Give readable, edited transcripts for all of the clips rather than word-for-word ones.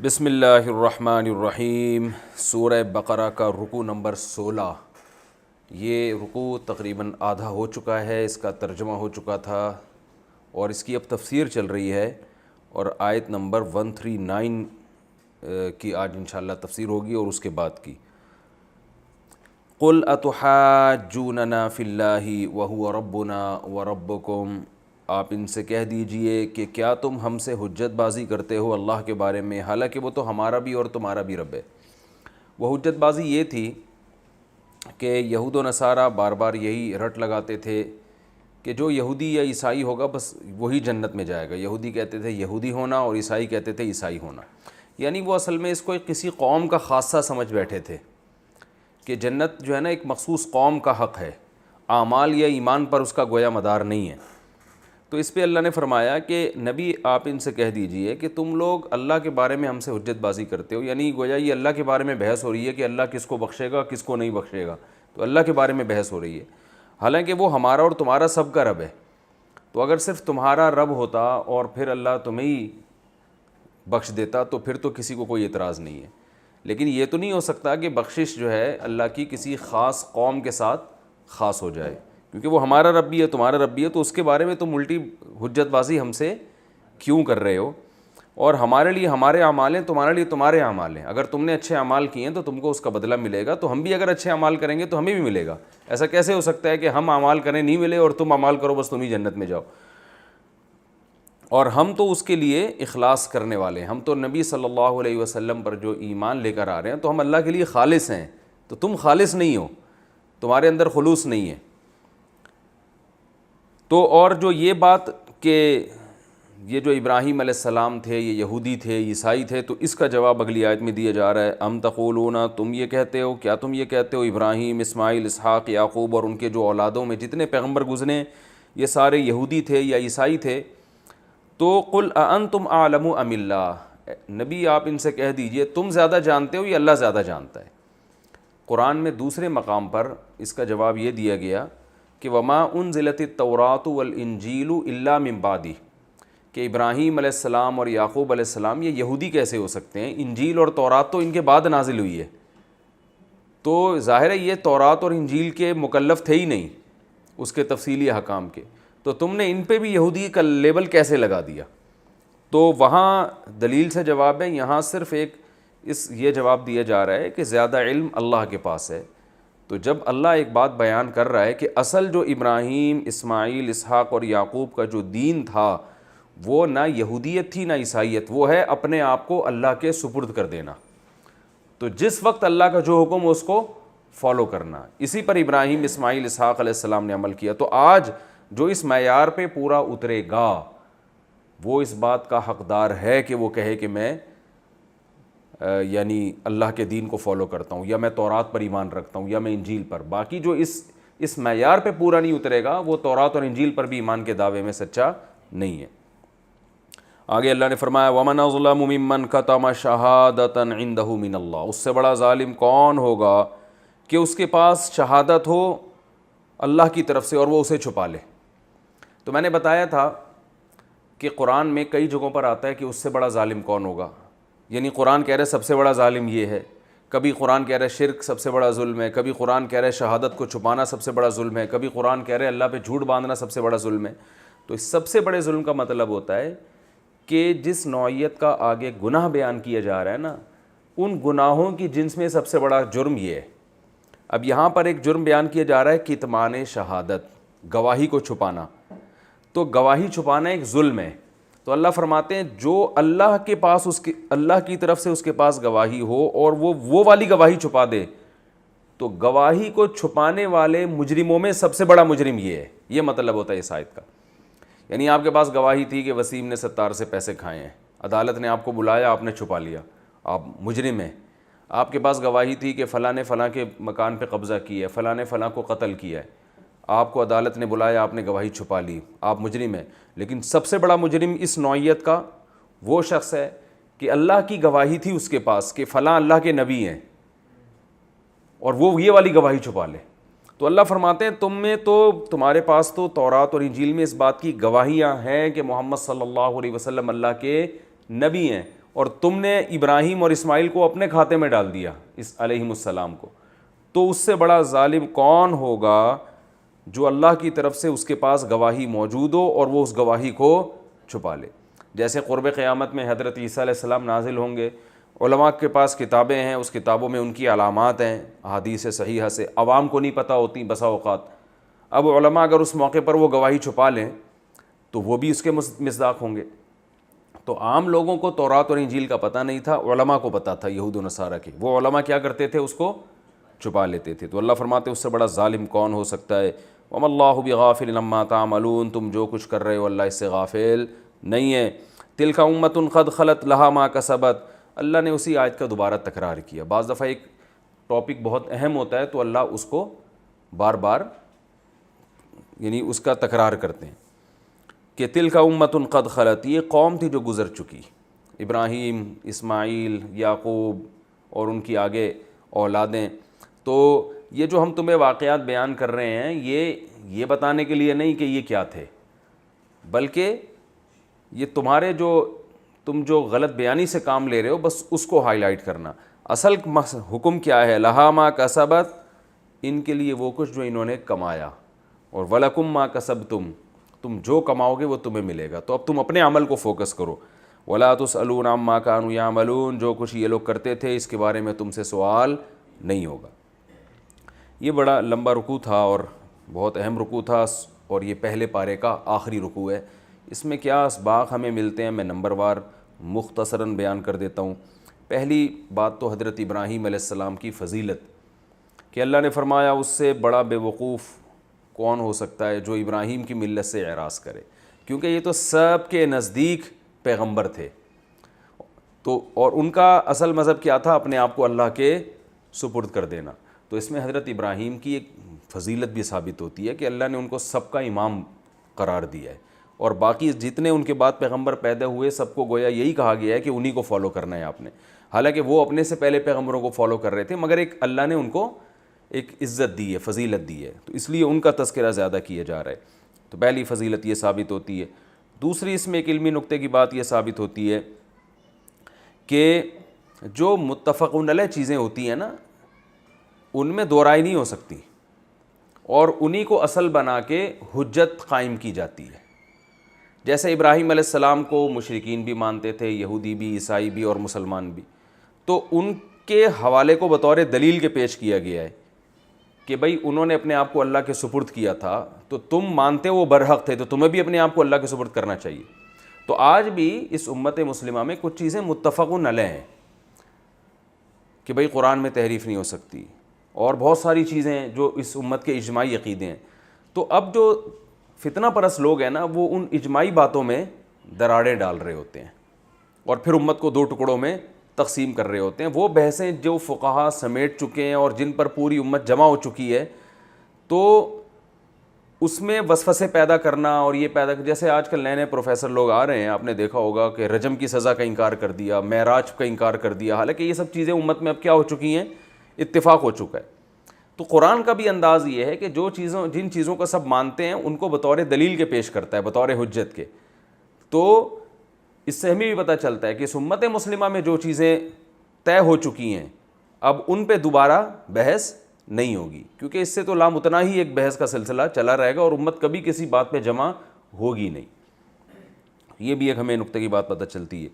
بسم اللہ الرحمن الرحیم۔ سورہ بقرہ کا رکوع نمبر 16۔ یہ رکوع تقریباً آدھا ہو چکا ہے، اس کا ترجمہ ہو چکا تھا اور اس کی اب تفسیر چل رہی ہے، اور آیت نمبر 139 کی آج انشاءاللہ تفسیر ہوگی اور اس کے بعد کی۔ قُلْ أَتُحَاجُّونَنَا فِي اللَّهِ وَهُوَ رَبُّنَا وَرَبُّكُمْ، آپ ان سے کہہ دیجئے کہ کیا تم ہم سے حجت بازی کرتے ہو اللہ کے بارے میں، حالانکہ وہ تو ہمارا بھی اور تمہارا بھی رب ہے۔ وہ حجت بازی یہ تھی کہ یہود و نصارہ بار بار یہی رٹ لگاتے تھے کہ جو یہودی یا عیسائی ہوگا بس وہی جنت میں جائے گا۔ یہودی کہتے تھے یہودی ہونا اور عیسائی کہتے تھے عیسائی ہونا، یعنی وہ اصل میں اس کو کسی قوم کا خاصہ سمجھ بیٹھے تھے کہ جنت جو ہے نا ایک مخصوص قوم کا حق ہے، اعمال یا ایمان پر اس کا گویا مدار نہیں ہے۔ تو اس پہ اللہ نے فرمایا کہ نبی آپ ان سے کہہ دیجئے کہ تم لوگ اللہ کے بارے میں ہم سے حجت بازی کرتے ہو، یعنی گویا یہ اللہ کے بارے میں بحث ہو رہی ہے کہ اللہ کس کو بخشے گا کس کو نہیں بخشے گا، تو اللہ کے بارے میں بحث ہو رہی ہے، حالانکہ وہ ہمارا اور تمہارا سب کا رب ہے۔ تو اگر صرف تمہارا رب ہوتا اور پھر اللہ تمہیں ہی بخش دیتا تو پھر تو کسی کو کوئی اعتراض نہیں ہے، لیکن یہ تو نہیں ہو سکتا کہ بخشش جو ہے اللہ کی کسی خاص قوم کے ساتھ خاص ہو جائے، کیونکہ وہ ہمارا رب بھی ہے تمہارا رب بھی ہے، تو اس کے بارے میں تم الٹی حجت بازی ہم سے کیوں کر رہے ہو؟ اور ہمارے لیے ہمارے اعمال ہیں، تمہارے لیے تمہارے اعمال ہیں، اگر تم نے اچھے اعمال کیے ہیں تو تم کو اس کا بدلہ ملے گا، تو ہم بھی اگر اچھے اعمال کریں گے تو ہمیں بھی ملے گا۔ ایسا کیسے ہو سکتا ہے کہ ہم اعمال کریں نہیں ملے اور تم اعمال کرو بس تم ہی جنت میں جاؤ؟ اور ہم تو اس کے لیے اخلاص کرنے والے ہیں، ہم تو نبی صلی اللہ علیہ وسلم پر جو ایمان لے کر آ رہے ہیں تو ہم اللہ کے لیے خالص ہیں، تو تم خالص نہیں ہو، تمہارے اندر خلوص نہیں ہے۔ تو اور جو یہ بات کہ یہ جو ابراہیم علیہ السلام تھے یہ یہودی تھے عیسائی تھے، تو اس کا جواب اگلی آیت میں دیا جا رہا ہے۔ ام تقولون، تم یہ کہتے ہو، کیا تم یہ کہتے ہو ابراہیم، اسماعیل، اسحاق، یعقوب اور ان کے جو اولادوں میں جتنے پیغمبر گزرے یہ سارے یہودی تھے یا عیسائی تھے؟ تو قل اانتم اعلم ام اللہ، نبی آپ ان سے کہہ دیجئے تم زیادہ جانتے ہو یا اللہ زیادہ جانتا ہے؟ قرآن میں دوسرے مقام پر اس کا جواب یہ دیا گیا کہ وما انزلت التوراۃ والانجیل الا من بعدہ، کہ ابراہیم علیہ السلام اور یعقوب علیہ السلام یہ یہودی کیسے ہو سکتے ہیں؟ انجیل اور تورات تو ان کے بعد نازل ہوئی ہے، تو ظاہر ہے یہ تورات اور انجیل کے مکلف تھے ہی نہیں اس کے تفصیلی احکام کے، تو تم نے ان پہ بھی یہودی کا لیبل کیسے لگا دیا؟ تو وہاں دلیل سے جواب ہے، یہاں صرف یہ جواب دیا جا رہا ہے کہ زیادہ علم اللہ کے پاس ہے۔ تو جب اللہ ایک بات بیان کر رہا ہے کہ اصل جو ابراہیم، اسماعیل، اسحاق اور یعقوب کا جو دین تھا وہ نہ یہودیت تھی نہ عیسائیت، وہ ہے اپنے آپ کو اللہ کے سپرد کر دینا، تو جس وقت اللہ کا جو حکم اس کو فالو کرنا، اسی پر ابراہیم، اسماعیل، اسحاق علیہ السلام نے عمل کیا۔ تو آج جو اس معیار پہ پورا اترے گا وہ اس بات کا حقدار ہے کہ وہ کہے کہ میں یعنی اللہ کے دین کو فالو کرتا ہوں، یا میں تورات پر ایمان رکھتا ہوں، یا میں انجیل پر۔ باقی جو اس معیار پہ پورا نہیں اترے گا وہ تورات اور انجیل پر بھی ایمان کے دعوے میں سچا نہیں ہے۔ آگے اللہ نے فرمایا وَمَنْ أَظْلَمُ مِمَّنْ كَتَمَ شَهَادَةً عِنْدَهُ مِنَ اللَّهِ، اس سے بڑا ظالم کون ہوگا کہ اس کے پاس شہادت ہو اللہ کی طرف سے اور وہ اسے چھپا لے۔ تو میں نے بتایا تھا کہ قرآن میں کئی جگہوں پر آتا ہے کہ اس سے بڑا ظالم کون ہوگا، یعنی قرآن کہہ رہا ہے سب سے بڑا ظالم یہ ہے، کبھی قرآن کہہ رہا ہے شرک سب سے بڑا ظلم ہے، کبھی قرآن کہہ رہا ہے شہادت کو چھپانا سب سے بڑا ظلم ہے، کبھی قرآن کہہ رہا ہے اللہ پہ جھوٹ باندھنا سب سے بڑا ظلم ہے۔ تو اس سب سے بڑے ظلم کا مطلب ہوتا ہے کہ جس نوعیت کا آگے گناہ بیان کیا جا رہا ہے نا، ان گناہوں کی جنس میں سب سے بڑا جرم یہ ہے۔ اب یہاں پر ایک جرم بیان کیا جا رہا ہے کتمان شہادت، گواہی کو چھپانا، تو گواہی چھپانا ایک ظلم ہے۔ تو اللہ فرماتے ہیں جو اللہ کے پاس اللہ کی طرف سے اس کے پاس گواہی ہو اور وہ والی گواہی چھپا دے، تو گواہی کو چھپانے والے مجرموں میں سب سے بڑا مجرم یہ ہے، یہ مطلب ہوتا ہے اس آیت کا۔ یعنی آپ کے پاس گواہی تھی کہ وسیم نے ستار سے پیسے کھائے ہیں، عدالت نے آپ کو بلایا، آپ نے چھپا لیا، آپ مجرم ہیں۔ آپ کے پاس گواہی تھی کہ فلاں نے فلاں کے مکان پہ قبضہ کیا ہے، فلاں نے فلاں کو قتل کیا ہے، آپ کو عدالت نے بلایا، آپ نے گواہی چھپا لی، آپ مجرم ہیں۔ لیکن سب سے بڑا مجرم اس نوعیت کا وہ شخص ہے کہ اللہ کی گواہی تھی اس کے پاس کہ فلاں اللہ کے نبی ہیں اور وہ یہ والی گواہی چھپا لے۔ تو اللہ فرماتے ہیں تمہارے پاس تو تورات اور انجیل میں اس بات کی گواہیاں ہیں کہ محمد صلی اللہ علیہ وسلم اللہ کے نبی ہیں، اور تم نے ابراہیم اور اسماعیل کو اپنے کھاتے میں ڈال دیا، اس علیہم السلام کو، تو اس سے بڑا ظالم کون ہوگا جو اللہ کی طرف سے اس کے پاس گواہی موجود ہو اور وہ اس گواہی کو چھپا لے۔ جیسے قرب قیامت میں حضرت عیسیٰ علیہ السلام نازل ہوں گے، علماء کے پاس کتابیں ہیں، اس کتابوں میں ان کی علامات ہیں احادیث صحیحہ سے، عوام کو نہیں پتہ ہوتی بسا اوقات۔ اب علماء اگر اس موقع پر وہ گواہی چھپا لیں تو وہ بھی اس کے مصداق ہوں گے۔ تو عام لوگوں کو تورات اور انجیل کا پتہ نہیں تھا، علماء کو پتہ تھا یہود و نصارہ کے، وہ علماء کیا کرتے تھے؟ اس کو چھپا لیتے تھے۔ تو اللہ فرماتے ہیں اس سے بڑا ظالم کون ہو سکتا ہے؟ وَمَا اللَّهُ بِغَافِلٍ عَمَّا تَعْمَلُونَ، تم جو کچھ کر رہے ہو اللہ اس سے غافل نہیں ہے۔ تِلْكَ أُمَّةٌ قَدْ خَلَتْ لَهَا مَا كَسَبَتْ، اللہ نے اسی آیت کا دوبارہ تکرار کیا۔ بعض دفعہ ایک ٹاپک بہت اہم ہوتا ہے تو اللہ اس کو بار بار یعنی اس کا تکرار کرتے ہیں کہ تِلْكَ أُمَّةٌ قَدْ خَلَتْ، یہ قوم تھی جو گزر چکی، ابراہیم، اسماعیل، یعقوب اور ان کی آگے اولادیں۔ تو یہ جو ہم تمہیں واقعات بیان کر رہے ہیں یہ بتانے کے لیے نہیں کہ یہ کیا تھے، بلکہ یہ تم جو غلط بیانی سے کام لے رہے ہو بس اس کو ہائی لائٹ کرنا۔ اصل حکم کیا ہے؟ لہا ما کسبت، ان کے لیے وہ کچھ جو انہوں نے کمایا، اور ولکم ما کسبتم، تم جو کماؤ گے وہ تمہیں ملے گا۔ تو اب تم اپنے عمل کو فوکس کرو۔ ولا تسألون عما كانوا يعملون، جو کچھ یہ لوگ کرتے تھے اس کے بارے میں تم سے سوال نہیں ہوگا۔ یہ بڑا لمبا رکوع تھا اور بہت اہم رکوع تھا، اور یہ پہلے پارے کا آخری رکوع ہے۔ اس میں کیا اسباق ہمیں ملتے ہیں میں نمبر وار مختصراً بیان کر دیتا ہوں۔ پہلی بات تو حضرت ابراہیم علیہ السلام کی فضیلت، کہ اللہ نے فرمایا اس سے بڑا بے وقوف کون ہو سکتا ہے جو ابراہیم کی ملت سے اعراض کرے، کیونکہ یہ تو سب کے نزدیک پیغمبر تھے، تو اور ان کا اصل مذہب کیا تھا؟ اپنے آپ کو اللہ کے سپرد کر دینا۔ تو اس میں حضرت ابراہیم کی ایک فضیلت بھی ثابت ہوتی ہے کہ اللہ نے ان کو سب کا امام قرار دیا ہے، اور باقی جتنے ان کے بعد پیغمبر پیدا ہوئے سب کو گویا یہی کہا گیا ہے کہ انہی کو فالو کرنا ہے آپ نے، حالانکہ وہ اپنے سے پہلے پیغمبروں کو فالو کر رہے تھے، مگر ایک اللہ نے ان کو ایک عزت دی ہے، فضیلت دی ہے، تو اس لیے ان کا تذکرہ زیادہ کیا جا رہا ہے۔ تو پہلی فضیلت یہ ثابت ہوتی ہے۔ دوسری اس میں ایک علمی نقطے کی بات یہ ثابت ہوتی ہے کہ جو متفق علیہ چیزیں ہوتی ہیں نا، ان میں دو رائے نہیں ہو سکتی، اور انہی کو اصل بنا کے حجت قائم کی جاتی ہے۔ جیسے ابراہیم علیہ السلام کو مشرکین بھی مانتے تھے، یہودی بھی، عیسائی بھی اور مسلمان بھی، تو ان کے حوالے کو بطور دلیل کے پیش کیا گیا ہے کہ بھئی انہوں نے اپنے آپ کو اللہ کے سپرد کیا تھا، تو تم مانتے وہ برحق تھے، تو تمہیں بھی اپنے آپ کو اللہ کے سپرد کرنا چاہیے۔ تو آج بھی اس امت مسلمہ میں کچھ چیزیں متفق علیہ ہیں کہ بھئی قرآن میں تحریف نہیں ہو سکتی، اور بہت ساری چیزیں ہیں جو اس امت کے اجماعی عقیدے ہیں۔ تو اب جو فتنہ پرست لوگ ہیں نا، وہ ان اجماعی باتوں میں دراڑیں ڈال رہے ہوتے ہیں اور پھر امت کو دو ٹکڑوں میں تقسیم کر رہے ہوتے ہیں۔ وہ بحثیں جو فقہا سمیٹ چکے ہیں اور جن پر پوری امت جمع ہو چکی ہے، تو اس میں وسوسے پیدا کرنا اور یہ جیسے آج کل نئے نئے پروفیسر لوگ آ رہے ہیں، آپ نے دیکھا ہوگا کہ رجم کی سزا کا انکار کر دیا، معراج کا انکار کر دیا، حالانکہ یہ سب چیزیں امت میں اب کیا ہو چکی ہیں؟ اتفاق ہو چکا ہے۔ تو قرآن کا بھی انداز یہ ہے کہ جن چیزوں کو سب مانتے ہیں ان کو بطور دلیل کے پیش کرتا ہے، بطور حجت کے۔ تو اس سے ہمیں بھی پتہ چلتا ہے کہ اس امت مسلمہ میں جو چیزیں طے ہو چکی ہیں اب ان پہ دوبارہ بحث نہیں ہوگی، کیونکہ اس سے تو لامتناہی ایک بحث کا سلسلہ چلا رہے گا اور امت کبھی کسی بات پہ جمع ہوگی نہیں۔ یہ بھی ایک ہمیں نقطے کی بات پتہ چلتی ہے۔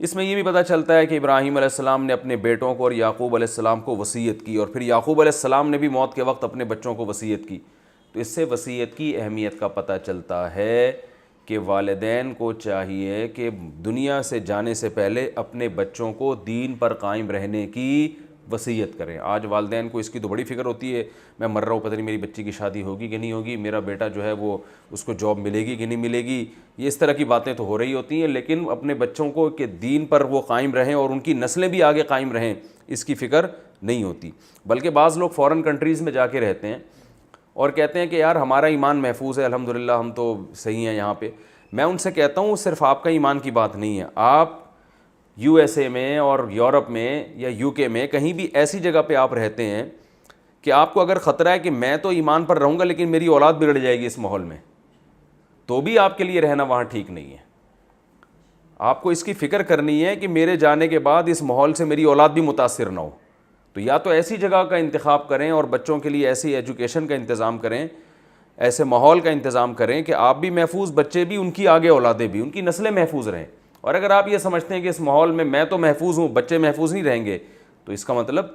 اس میں یہ بھی پتہ چلتا ہے کہ ابراہیم علیہ السلام نے اپنے بیٹوں کو اور یعقوب علیہ السلام کو وصیت کی، اور پھر یعقوب علیہ السلام نے بھی موت کے وقت اپنے بچوں کو وصیت کی۔ تو اس سے وصیت کی اہمیت کا پتہ چلتا ہے کہ والدین کو چاہیے کہ دنیا سے جانے سے پہلے اپنے بچوں کو دین پر قائم رہنے کی وصیت کریں۔ آج والدین کو اس کی تو بڑی فکر ہوتی ہے، میں مر رہا ہوں، پتہ نہیں میری بچی کی شادی ہوگی کہ نہیں ہوگی، میرا بیٹا جو ہے وہ اس کو جاب ملے گی کہ نہیں ملے گی، یہ اس طرح کی باتیں تو ہو رہی ہوتی ہیں، لیکن اپنے بچوں کو کہ دین پر وہ قائم رہیں اور ان کی نسلیں بھی آگے قائم رہیں، اس کی فکر نہیں ہوتی۔ بلکہ بعض لوگ فورن کنٹریز میں جا کے رہتے ہیں اور کہتے ہیں کہ یار ہمارا ایمان محفوظ ہے، الحمدللہ ہم تو صحیح ہیں یہاں پہ۔ میں ان سے کہتا ہوں صرف آپ کا ایمان کی بات نہیں ہے، آپ یو ایس اے میں اور یورپ میں یا یو کے میں کہیں بھی ایسی جگہ پہ آپ رہتے ہیں کہ آپ کو اگر خطرہ ہے کہ میں تو ایمان پر رہوں گا لیکن میری اولاد بگڑ جائے گی اس ماحول میں، تو بھی آپ کے لیے رہنا وہاں ٹھیک نہیں ہے۔ آپ کو اس کی فکر کرنی ہے کہ میرے جانے کے بعد اس ماحول سے میری اولاد بھی متاثر نہ ہو. تو یا تو ایسی جگہ کا انتخاب کریں اور بچوں کے لیے ایسی ایجوکیشن کا انتظام کریں, ایسے ماحول کا انتظام کریں کہ آپ بھی محفوظ, بچے بھی, ان کی آگے اولادیں بھی, ان کی نسلیں محفوظ رہیں. اور اگر آپ یہ سمجھتے ہیں کہ اس ماحول میں تو محفوظ ہوں, بچے محفوظ نہیں رہیں گے, تو اس کا مطلب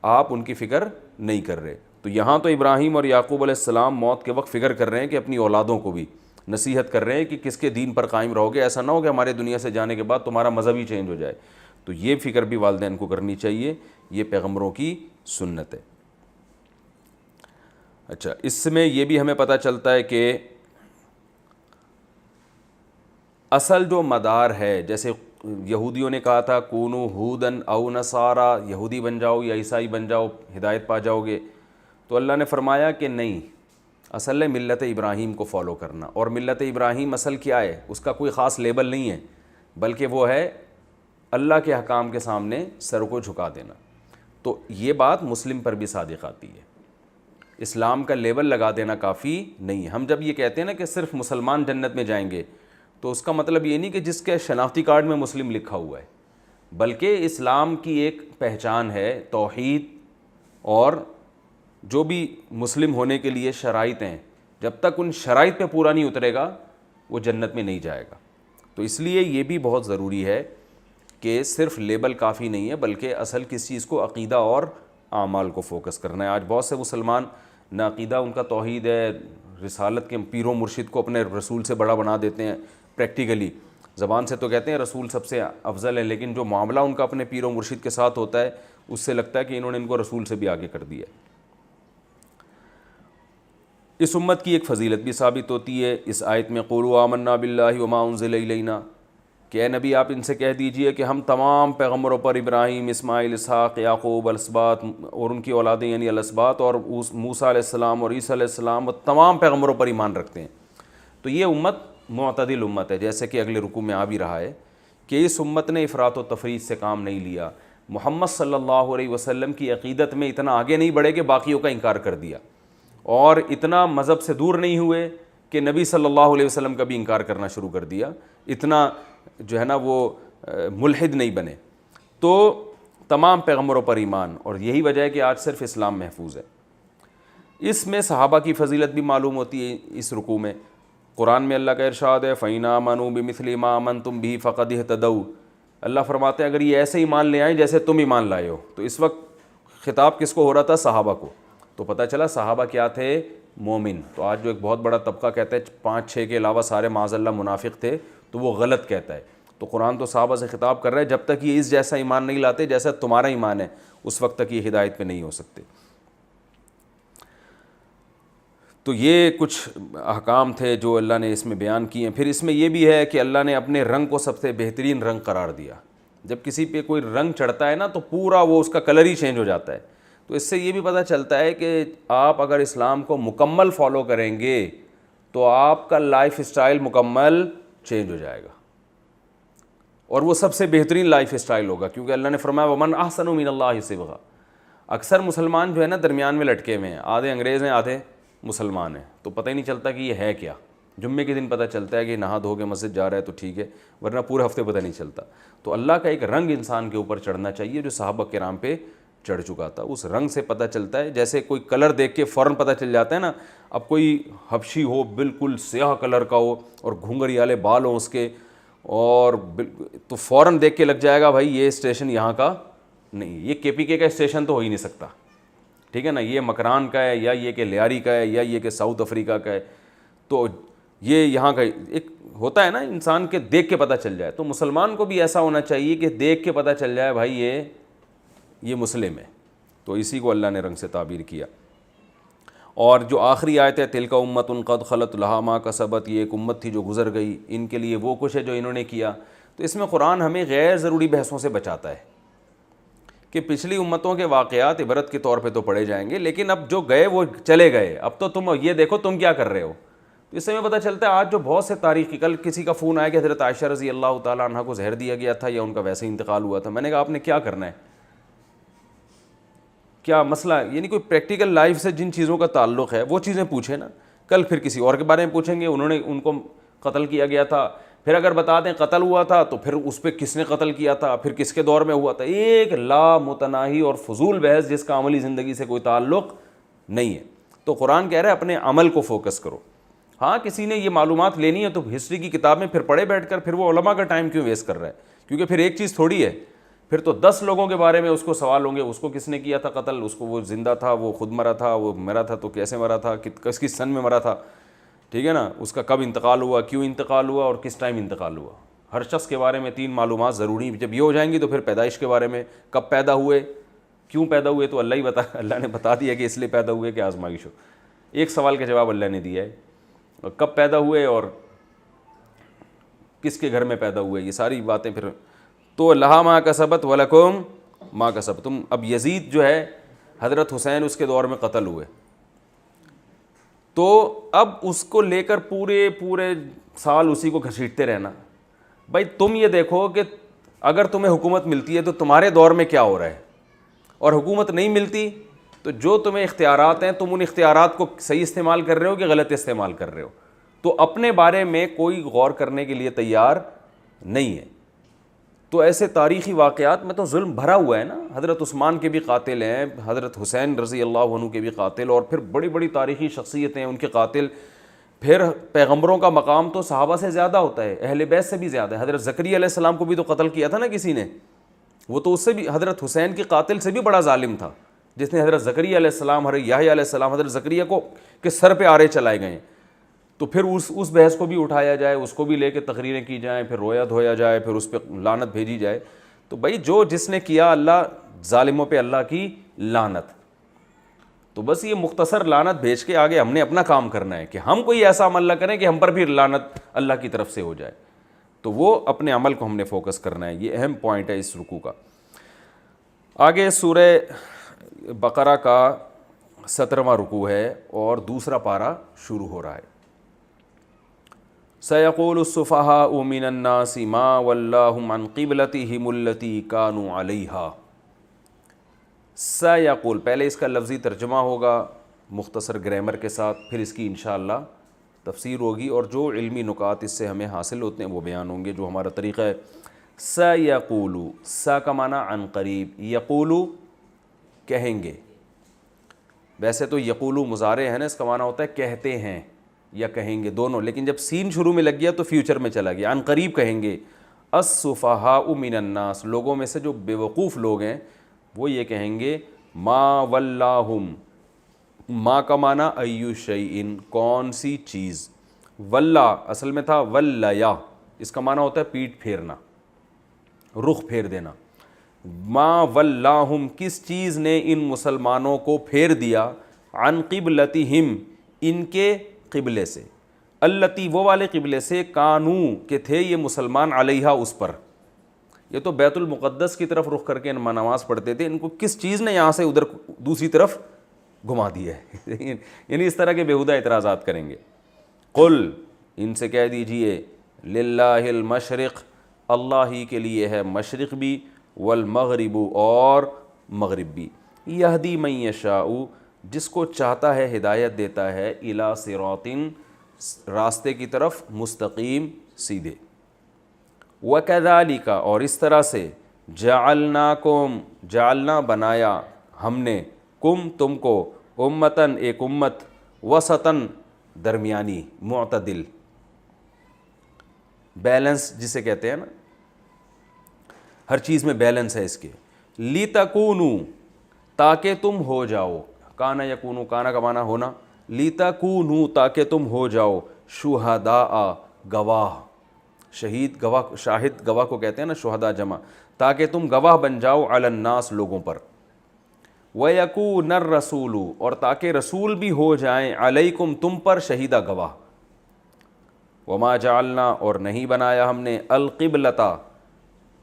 آپ ان کی فکر نہیں کر رہے. تو یہاں تو ابراہیم اور یعقوب علیہ السلام موت کے وقت فکر کر رہے ہیں کہ اپنی اولادوں کو بھی نصیحت کر رہے ہیں کہ کس کے دین پر قائم رہو گے, ایسا نہ ہو کہ ہمارے دنیا سے جانے کے بعد تمہارا مذہب ہی چینج ہو جائے. تو یہ فکر بھی والدین کو کرنی چاہیے, یہ پیغمبروں کی سنت ہے. اچھا, اس میں یہ بھی ہمیں پتہ چلتا ہے کہ اصل جو مدار ہے, جیسے یہودیوں نے کہا تھا کونو ہودن او نصارا, یہودی بن جاؤ یا عیسائی بن جاؤ ہدایت پا جاؤ گے, تو اللہ نے فرمایا کہ نہیں, اصل ہے ملت ابراہیم کو فالو کرنا. اور ملت ابراہیم اصل کیا ہے, اس کا کوئی خاص لیبل نہیں ہے, بلکہ وہ ہے اللہ کے احکام کے سامنے سر کو جھکا دینا. تو یہ بات مسلم پر بھی صادق آتی ہے, اسلام کا لیبل لگا دینا کافی نہیں ہے. ہم جب یہ کہتے ہیں نا کہ صرف مسلمان جنت میں جائیں گے, تو اس کا مطلب یہ نہیں کہ جس کے شناختی کارڈ میں مسلم لکھا ہوا ہے, بلکہ اسلام کی ایک پہچان ہے توحید, اور جو بھی مسلم ہونے کے لیے شرائط ہیں, جب تک ان شرائط پہ پورا نہیں اترے گا وہ جنت میں نہیں جائے گا. تو اس لیے یہ بھی بہت ضروری ہے کہ صرف لیبل کافی نہیں ہے, بلکہ اصل کس چیز کو, عقیدہ اور اعمال کو فوکس کرنا ہے. آج بہت سے مسلمان نہ عقیدہ ان کا توحید ہے, رسالت کے پیر و مرشد کو اپنے رسول سے بڑا بنا دیتے ہیں. پریکٹیکلی زبان سے تو کہتے ہیں رسول سب سے افضل ہے, لیکن جو معاملہ ان کا اپنے پیر و مرشد کے ساتھ ہوتا ہے, اس سے لگتا ہے کہ انہوں نے ان کو رسول سے بھی آگے کر دیا. اس امت کی ایک فضیلت بھی ثابت ہوتی ہے اس آیت میں, قولوا آمنا باللہ وما انزل الینا, کہ اے نبی آپ ان سے کہہ دیجئے کہ ہم تمام پیغمبروں پر, ابراہیم, اسماعیل, اسحاق, یعقوب, الاسباط اور ان کی اولادیں یعنی الاسباط, اور موسیٰ علیہ السلام اور عیسیٰ علیہ السلام, وہ تمام پیغمبروں پر ایمان رکھتے ہیں. تو یہ امت معتدل امت ہے, جیسے کہ اگلے رکوع میں آ بھی رہا ہے کہ اس امت نے افراط و تفریط سے کام نہیں لیا. محمد صلی اللہ علیہ وسلم کی عقیدت میں اتنا آگے نہیں بڑھے کہ باقیوں کا انکار کر دیا, اور اتنا مذہب سے دور نہیں ہوئے کہ نبی صلی اللہ علیہ وسلم کا بھی انکار کرنا شروع کر دیا, اتنا جو ہے نا وہ ملحد نہیں بنے. تو تمام پیغمبروں پر ایمان, اور یہی وجہ ہے کہ آج صرف اسلام محفوظ ہے. اس میں صحابہ کی فضیلت بھی معلوم ہوتی ہے. اس رکوع میں قرآن میں اللہ کا ارشاد ہے فَإِنْ آمَنُوا بِمِثْلِ مَا آمَنْتُمْ بِهِ فَقَدِ اهْتَدَوْا, اللہ فرماتے ہیں اگر یہ ایسے ایمان لے آئیں جیسے تم ایمان لائے ہو. تو اس وقت خطاب کس کو ہو رہا تھا, صحابہ کو. تو پتہ چلا صحابہ کیا تھے, مومن. تو آج جو ایک بہت بڑا طبقہ کہتا ہے 5-6 کے علاوہ سارے معاذ اللہ منافق تھے, تو وہ غلط کہتا ہے. تو قرآن تو صحابہ سے خطاب کر رہا ہے, جب تک یہ اس جیسا ایمان نہیں لاتے جیسا تمہارا ایمان ہے, اس وقت تک یہ ہدایت پہ نہیں ہو سکتے. تو یہ کچھ احکام تھے جو اللہ نے اس میں بیان کیے ہیں. پھر اس میں یہ بھی ہے کہ اللہ نے اپنے رنگ کو سب سے بہترین رنگ قرار دیا. جب کسی پہ کوئی رنگ چڑھتا ہے نا, تو پورا وہ اس کا کلر ہی چینج ہو جاتا ہے. تو اس سے یہ بھی پتہ چلتا ہے کہ آپ اگر اسلام کو مکمل فالو کریں گے تو آپ کا لائف اسٹائل مکمل چینج ہو جائے گا, اور وہ سب سے بہترین لائف اسٹائل ہوگا, کیونکہ اللہ نے فرمایا وَمَنْ أَحْسَنُ مِنَ اللَّهِ صِبْغًا. اکثر مسلمان جو ہے نا درمیان میں لٹکے ہوئے ہیں, آدھے انگریز ہیں آدھے مسلمان ہیں, تو پتہ ہی نہیں چلتا کہ یہ ہے کیا. جمعے کے دن پتہ چلتا ہے کہ نہا دھو کے مسجد جا رہا ہے تو ٹھیک ہے, ورنہ پورے ہفتے پتہ نہیں چلتا. تو اللہ کا ایک رنگ انسان کے اوپر چڑھنا چاہیے جو صحابہ کرام پہ چڑھ چکا تھا. اس رنگ سے پتہ چلتا ہے, جیسے کوئی کلر دیکھ کے فوراً پتہ چل جاتا ہے نا. اب کوئی حبشی ہو بالکل سیاہ کلر کا ہو اور گھونگھری والے بال ہوں اس کے, اور تو فوراً دیکھ کے لگ جائے گا بھائی یہ اسٹیشن یہاں کا نہیں, یہ کے پی کے کا اسٹیشن تو ہو ہی نہیں سکتا, ٹھیک ہے نا, یہ مکران کا ہے, یا یہ کہ لیاری کا ہے, یا یہ کہ ساؤتھ افریقہ کا ہے. تو یہ یہاں کا ایک ہوتا ہے نا انسان کے دیکھ کے پتہ چل جائے. تو مسلمان کو بھی ایسا ہونا چاہیے کہ دیکھ کے پتہ چل جائے بھائی یہ مسلم ہے. تو اسی کو اللہ نے رنگ سے تعبیر کیا. اور جو آخری آیت ہے تلک امت قد خلت لہا ما کسبت, یہ ایک امت تھی جو گزر گئی, ان کے لیے وہ کچھ ہے جو انہوں نے کیا. تو اس میں قرآن ہمیں غیر ضروری بحثوں سے بچاتا ہے کہ پچھلی امتوں کے واقعات عبرت کے طور پہ تو پڑھے جائیں گے, لیکن اب جو گئے وہ چلے گئے, اب تو تم یہ دیکھو تم کیا کر رہے ہو. تو اس سے ہمیں پتہ چلتا ہے آج جو بہت سے تاریخی, کل کسی کا فون آیا کہ حضرت عائشہ رضی اللہ تعالیٰ عنہ کو زہر دیا گیا تھا یا ان کا ویسے ہی انتقال ہوا تھا. میں نے کہا آپ نے کیا کرنا ہے, کیا مسئلہ, یعنی کوئی پریکٹیکل لائف سے جن چیزوں کا تعلق ہے وہ چیزیں پوچھیں نا. کل پھر کسی اور کے بارے میں پوچھیں گے, انہوں نے ان کو قتل کیا گیا تھا, پھر اگر بتا دیں قتل ہوا تھا تو پھر اس پہ کس نے قتل کیا تھا, پھر کس کے دور میں ہوا تھا. ایک لا متناہی اور فضول بحث جس کا عملی زندگی سے کوئی تعلق نہیں ہے. تو قرآن کہہ رہا ہے اپنے عمل کو فوکس کرو. ہاں کسی نے یہ معلومات لینی ہے تو ہسٹری کی کتاب میں پھر پڑھے بیٹھ کر, پھر وہ علماء کا ٹائم کیوں ویسٹ کر رہا ہے, کیونکہ پھر ایک چیز تھوڑی ہے, پھر تو 10 لوگوں کے بارے میں اس کو سوال ہوں گے, اس کو کس نے کیا تھا قتل, اس کو وہ زندہ تھا, وہ خود مرا تھا, وہ مرا تھا تو کیسے مرا تھا, کس کس سن میں مرا تھا, ٹھیک ہے نا, اس کا کب انتقال ہوا, کیوں انتقال ہوا اور کس ٹائم انتقال ہوا. ہر شخص کے بارے میں 3 معلومات ضروری. جب یہ ہو جائیں گی تو پھر پیدائش کے بارے میں, کب پیدا ہوئے, کیوں پیدا ہوئے, تو اللہ نے بتا دیا کہ اس لیے پیدا ہوئے کہ آزمائش ہو. ایک سوال کا جواب اللہ نے دیا ہے, کب پیدا ہوئے اور کس کے گھر میں پیدا ہوئے, یہ ساری باتیں پھر. تو لہا ما کسبت ولکم ما کسبتم. اب یزید جو ہے حضرت حسین اس کے دور میں قتل ہوئے, تو اب اس کو لے کر پورے سال اسی کو گھسیٹتے رہنا. بھائی تم یہ دیکھو کہ اگر تمہیں حکومت ملتی ہے تو تمہارے دور میں کیا ہو رہا ہے, اور حکومت نہیں ملتی تو جو تمہیں اختیارات ہیں تم ان اختیارات کو صحیح استعمال کر رہے ہو کہ غلط استعمال کر رہے ہو. تو اپنے بارے میں کوئی غور کرنے کے لیے تیار نہیں ہے. تو ایسے تاریخی واقعات میں تو ظلم بھرا ہوا ہے نا. حضرت عثمان کے بھی قاتل ہیں, حضرت حسین رضی اللہ عنہ کے بھی قاتل, اور پھر بڑی بڑی تاریخی شخصیتیں ہیں ان کے قاتل. پھر پیغمبروں کا مقام تو صحابہ سے زیادہ ہوتا ہے, اہل بیت سے بھی زیادہ ہے. حضرت زکریا علیہ السلام کو بھی تو قتل کیا تھا نا کسی نے, وہ تو اس سے بھی, حضرت حسین کے قاتل سے بھی بڑا ظالم تھا جس نے حضرت زکریا علیہ السلام, حضرت یحییٰ علیہ السلام, حضرت زکریا کو کے سر پہ آرے چلائے گئے. تو پھر اس بحث کو بھی اٹھایا جائے, اس کو بھی لے کے تقریریں کی جائیں, پھر رویا دھویا جائے, پھر اس پہ لعنت بھیجی جائے. تو بھائی جو جس نے کیا, اللہ ظالموں پہ اللہ کی لعنت. تو بس یہ مختصر لعنت بھیج کے آگے ہم نے اپنا کام کرنا ہے کہ ہم کوئی ایسا عمل نہ کریں کہ ہم پر بھی لعنت اللہ کی طرف سے ہو جائے. تو وہ اپنے عمل کو ہم نے فوکس کرنا ہے. یہ اہم پوائنٹ ہے اس رکوع کا. آگے سورہ بقرہ کا 17واں رکوع ہے اور دوسرا پارہ شروع ہو رہا ہے. سَيَقُولُ السُّفَهَاءُ مِنَ النَّاسِ مَا وَلَّاهُمْ عَنْ قِبْلَتِهِمُ الَّتِي كَانُوا عَلَيْهَا. سَيَقُول, پہلے اس کا لفظی ترجمہ ہوگا مختصر گرامر کے ساتھ, پھر اس کی انشاءاللہ تفسیر ہوگی, اور جو علمی نکات اس سے ہمیں حاصل ہوتے ہیں وہ بیان ہوں گے جو ہمارا طریقہ ہے. سَيَقُولُ, سا کا معنی عن قریب, یقولو کہیں گے. ویسے تو یقولو مضارع ہے نا, اس کا معنی ہوتا ہے کہتے ہیں یا کہیں گے دونوں, لیکن جب سین شروع میں لگ گیا تو فیوچر میں چلا گیا. عن قریب کہیں گے. السفہاء من الناس, لوگوں میں سے جو بے وقوف لوگ ہیں وہ یہ کہیں گے ما ولاہم, ما کا معنی ایو شیئن, کون سی چیز. ولا اصل میں تھا ولیا, اس کا معنی ہوتا ہے پیٹ پھیرنا, رخ پھیر دینا. ما ولاہم, کس چیز نے ان مسلمانوں کو پھیر دیا, عن قبلتہم, ان کے قبلے سے, التی وہ والے قبلے سے, کانو کے تھے یہ مسلمان, علیہا اس پر. یہ تو بیت المقدس کی طرف رخ کر کے نماز پڑھتے تھے, ان کو کس چیز نے یہاں سے ادھر دوسری طرف گھما دیا ہے. یعنی اس طرح کے بیہودہ اعتراضات کریں گے. قل, ان سے کہہ دیجئے, للہ المشرق, اللہ ہی کے لیے ہے مشرق بھی, والمغرب, اور مغرب بھی. یہدی من یشاء, جس کو چاہتا ہے ہدایت دیتا ہے, الی صراط, راستے کی طرف, مستقیم سیدھے. وَكَذَلِكَ, اور اس طرح سے, جعلناکم, جعلنا بنایا ہم نے, کم تم کو, امتن ایک امت, وسطن درمیانی, معتدل, بیلنس جسے کہتے ہیں نا, ہر چیز میں بیلنس ہے اس کے. لِتَكُونُوا, تاکہ تم ہو جاؤ, کانا یکونو, کانا کا معنی ہونا, لِتَكُونُوا, تاکہ تم ہو جاؤ, شہداء, گواہ, شہید گواہ, شاہد گواہ کو کہتے ہیں نا, شہداء جمع, تاکہ تم گواہ بن جاؤ, علی الناس, لوگوں پر. وَيَكُونَ الرَّسُولُ, اور تاکہ رسول بھی ہو جائیں, علیکم, تم پر, شہیدہ گواہ. وما جعلنا, اور نہیں بنایا ہم نے, القبلۃ,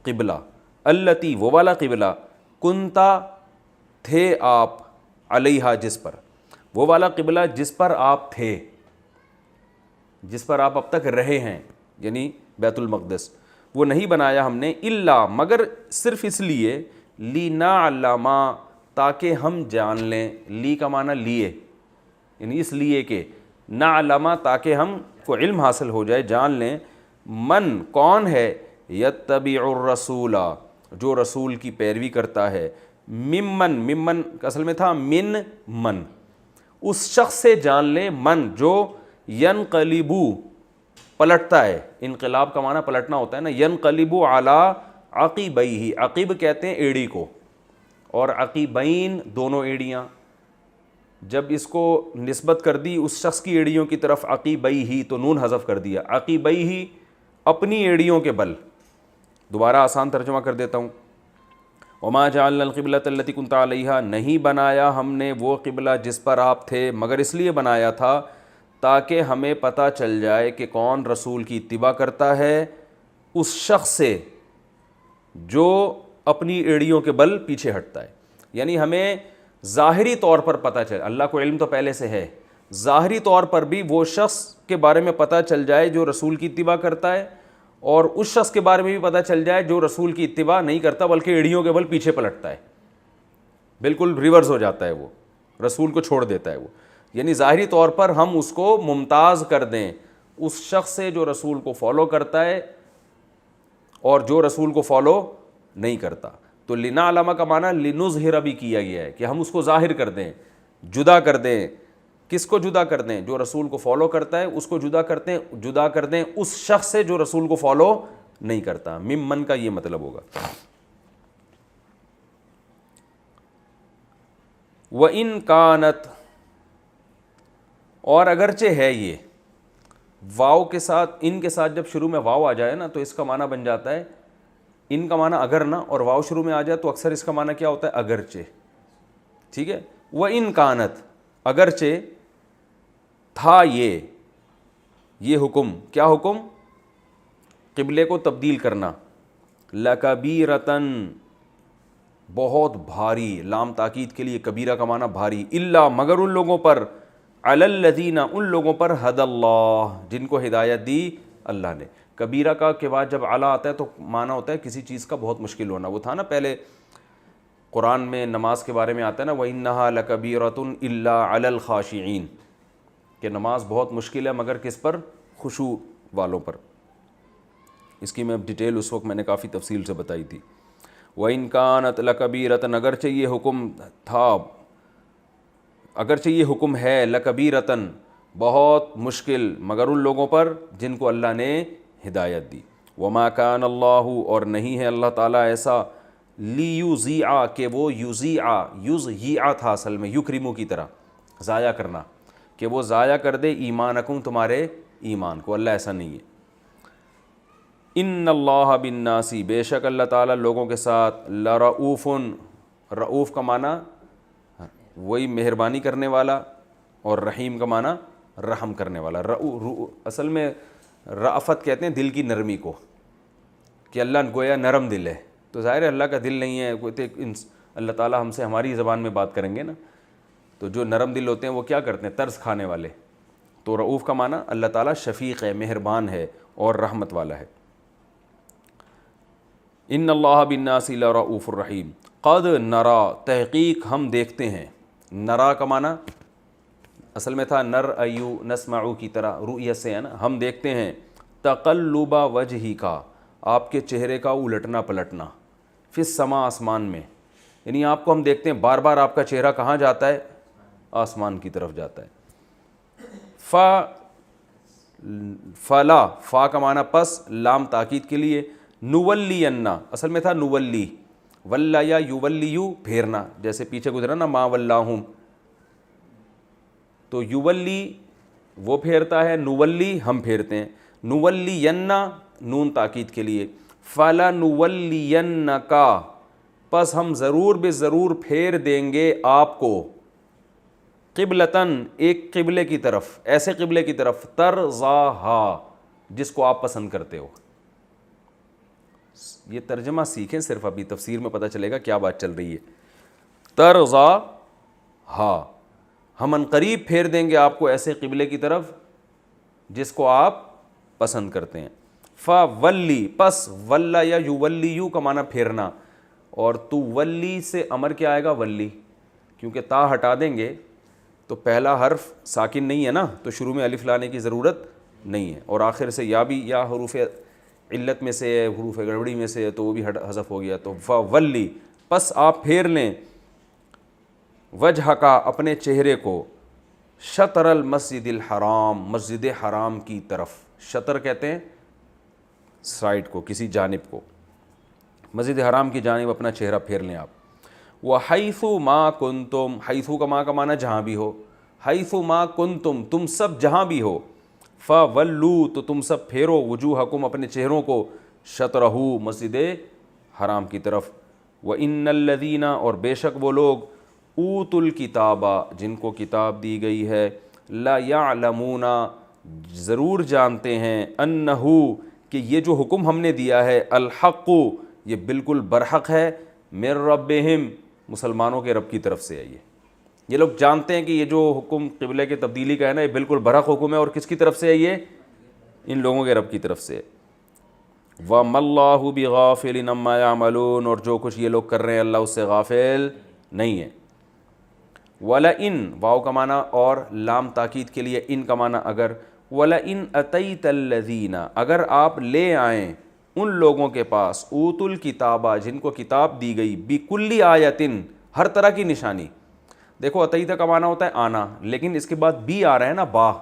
قبلہ, التی, وہ والا قبلہ, کنتا, تھے آپ, علیہا, جس پر, وہ والا قبلہ جس پر آپ تھے, جس پر آپ اب تک رہے ہیں, یعنی بیت المقدس, وہ نہیں بنایا ہم نے, الا, مگر صرف اس لیے, لنعلم, تاکہ ہم جان لیں, لی کا معنی لیے, یعنی اس لیے کہ, نعلم, تاکہ ہم کو علم حاصل ہو جائے, جان لیں, من کون ہے، یتبع الرسول جو رسول کی پیروی کرتا ہے، ممن اصل میں تھا من من، اس شخص سے جان لیں، من جو ینقلبو پلٹتا ہے، انقلاب کا معنی پلٹنا ہوتا ہے نا، ینقلبو علی عقبیہ، عقب کہتے ہیں ایڑی کو، اور عقبین دونوں ایڑیاں، جب اس کو نسبت کر دی اس شخص کی ایڑیوں کی طرف عقبیہ تو نون حذف کر دیا، عقبیہ اپنی ایڑیوں کے بل۔ دوبارہ آسان ترجمہ کر دیتا ہوں، وما جعلنا القبلۃ التی کنت علیہا، نہیں بنایا ہم نے وہ قبلہ جس پر آپ تھے، مگر اس لیے بنایا تھا تاکہ ہمیں پتہ چل جائے کہ کون رسول کی اتباع کرتا ہے، اس شخص سے جو اپنی ایڑیوں کے بل پیچھے ہٹتا ہے۔ یعنی ہمیں ظاہری طور پر پتہ چل، اللہ کو علم تو پہلے سے ہے، ظاہری طور پر بھی وہ شخص کے بارے میں پتہ چل جائے جو رسول کی اتباع کرتا ہے، اور اس شخص کے بارے میں بھی پتہ چل جائے جو رسول کی اتباع نہیں کرتا بلکہ ایڑیوں کے بل پیچھے پلٹتا ہے، بالکل ریورس ہو جاتا ہے، وہ رسول کو چھوڑ دیتا ہے وہ۔ یعنی ظاہری طور پر ہم اس کو ممتاز کر دیں اس شخص سے جو رسول کو فالو کرتا ہے اور جو رسول کو فالو نہیں کرتا۔ تو لنعلم کا معنی لنظہر بھی کیا گیا ہے کہ ہم اس کو ظاہر کر دیں، جدا کر دیں۔ کس کو جدا کر دیں؟ جو رسول کو فالو کرتا ہے اس کو جدا کر دیں اس شخص سے جو رسول کو فالو نہیں کرتا۔ ممن کا یہ مطلب ہوگا۔ وَإِن كَانَتْ، اور اگرچہ ہے، یہ واو کے ساتھ، ان کے ساتھ جب شروع میں واو آ جائے نا تو اس کا معنی بن جاتا ہے، ان کا معنی اگر نا، اور واو شروع میں آ جائے تو اکثر اس کا معنی کیا ہوتا ہے؟ اگرچہ، ٹھیک ہے۔ وَإِن كَانَتْ، اگرچہ تھا یہ حکم، کیا حکم؟ قبلے کو تبدیل کرنا، لَكَبِيرَةً، بہت بھاری، لام تاکید کے لیے کبیرہ کا معنی بھاری، الا مگر ان لوگوں پر، علی الذین ان لوگوں پر، ہدی اللہ جن کو ہدایت دی اللہ نے۔ کبیرہ کا کے بعد جب علی آتا ہے تو معنی ہوتا ہے کسی چیز کا بہت مشکل ہونا۔ وہ تھا نا پہلے قرآن میں نماز کے بارے میں آتا ہے نا، وَإِنَّهَا لَكَبِيرَةٌ إِلَّا عَلَى الْخَاشِعِينَ، کہ نماز بہت مشکل ہے مگر کس پر؟ خشوع والوں پر۔ اس کی میں ڈیٹیل اس وقت میں نے کافی تفصیل سے بتائی تھی۔ وَإِن كَانَتْ لَكَبِيرَةً، اگرچہ یہ حکم تھا، اگرچہ یہ حکم ہے، لَكَبِيرَةً بہت مشکل، مگر ان لوگوں پر جن کو اللہ نے ہدایت دی۔ وَمَا كَانَ اللَّهُ، اور نہیں ہے اللہ تعالیٰ ایسا، لِيُضِيعَ کہ وہ یُضْيِعَ تھا اصل میں یکرمو کی طرح، ضائع کرنا، کہ وہ ضائع کر دے ایمانکم تمہارے ایمان کو، اللہ ایسا نہیں ہے۔ ان اللہ بالناس، بے شک اللہ تعالیٰ لوگوں کے ساتھ، لرؤوف، رؤوف کا معنی وہی مہربانی کرنے والا، اور رحیم کا معنی رحم کرنے والا۔ اصل میں رأفت کہتے ہیں دل کی نرمی کو، کہ اللہ گویا نرم دل ہے، تو ظاہر ہے اللہ کا دل نہیں ہے، اللہ تعالیٰ ہم سے ہماری زبان میں بات کریں گے نا، تو جو نرم دل ہوتے ہیں وہ کیا کرتے ہیں؟ ترس کھانے والے۔ تو رؤوف کا معنی اللہ تعالیٰ شفیق ہے، مہربان ہے اور رحمت والا ہے۔ ان اللہ بالناس لرؤوف الرحیم، قد نرا، تحقیق ہم دیکھتے ہیں، نرا کا معنی اصل میں تھا نرأیو نسمعو کی طرح، رؤیت سے ہے نا، ہم دیکھتے ہیں، تقلب وجہی کا، آپ کے چہرے کا الٹنا پلٹنا، فی السماء، آسمان میں، یعنی آپ کو ہم دیکھتے ہیں بار بار آپ کا چہرہ کہاں جاتا ہے؟ آسمان کی طرف جاتا ہے۔ فلا، فا کا معنی پس، لام تاکید کے لیے، نولی، اصل میں تھا نولی، ولا یا یولیو پھیرنا، جیسے پیچھے گزرا نا ما ولاہم، تو یولی وہ پھیرتا ہے، نولی ہم پھیرتے ہیں، نولینہ نون تاکید کے لیے، فَلَنُوَلِّيَنَّكَ پس ہم ضرور بے ضرور پھیر دیں گے آپ کو، قبلتاً ایک قبلے کی طرف، ایسے قبلے کی طرف، ترضاہا جس کو آپ پسند کرتے ہو۔ یہ ترجمہ سیکھیں صرف، ابھی تفسیر میں پتہ چلے گا کیا بات چل رہی ہے۔ ترضاہا، ہم عنقریب پھیر دیں گے آپ کو ایسے قبلے کی طرف جس کو آپ پسند کرتے ہیں۔ فولی، پس ولا یا یولیو کا معنی پھیرنا، اور تو ولی سے امر کیا آئے گا؟ ولی، کیونکہ تا ہٹا دیں گے تو پہلا حرف ساکن نہیں ہے نا، تو شروع میں الف لانے کی ضرورت نہیں ہے، اور آخر سے یا بھی یا حروف علت میں سے ہے، حروف گڑبڑی میں سے ہے، تو وہ بھی حذف ہو گیا. تو فولی، پس آپ پھیر لیں، وجہ کا، اپنے چہرے کو، شطر المسجد الحرام، مسجد حرام کی طرف. شطر کہتے ہیں سائڈ کو، کسی جانب کو. مسجد حرام کی جانب اپنا چہرہ پھیر لیں آپ. وَحَيْثُ مَا كُنْتُمْ، حیثو کا ماں کا معنی جہاں بھی ہو. حَيْثُ مَا كُنْتُمْ، تم سب جہاں بھی ہو. فَوَلُّوا، تو تم سب پھیرو، وجوہکم، اپنے چہروں کو، شطرہ، مسجد حرام کی طرف. وَإِنَّ الَّذِينَ، اور بے شک وہ لوگ، اوتوا الکتاب، جن کو کتاب دی گئی ہے، لا یعلمون، ضرور جانتے ہیں، انہو، کہ یہ جو حکم ہم نے دیا ہے، الحق، یہ بالکل برحق ہے، من ربہم، مسلمانوں کے رب کی طرف سے ہے. یہ لوگ جانتے ہیں کہ یہ جو حکم قبلے کے تبدیلی کا ہے نا، یہ بالکل برحق حکم ہے، اور کس کی طرف سے ہے؟ یہ ان لوگوں کے رب کی طرف سے. وَمَا اللَّهُ بِغَافِلٍ عَمَّا يَعْمَلُونَ، اور جو کچھ یہ لوگ کر رہے ہیں اللہ اس سے غافل نہیں ہے. وَلَئِن، واو کا معنی اور لام تاکید کے لیے، ان کا معنی اگر. وَلَئِنْ أَتَيْتَ الَّذِينَ، اگر آپ لے آئیں ان لوگوں کے پاس، اوتوا الکتاب، جن کو کتاب دی گئی، بِكُلِّ آیَةٍ، ہر طرح کی نشانی. دیکھو اتیتا کا معنی ہوتا ہے آنا، لیکن اس کے بعد بی آ رہا ہے نا، با،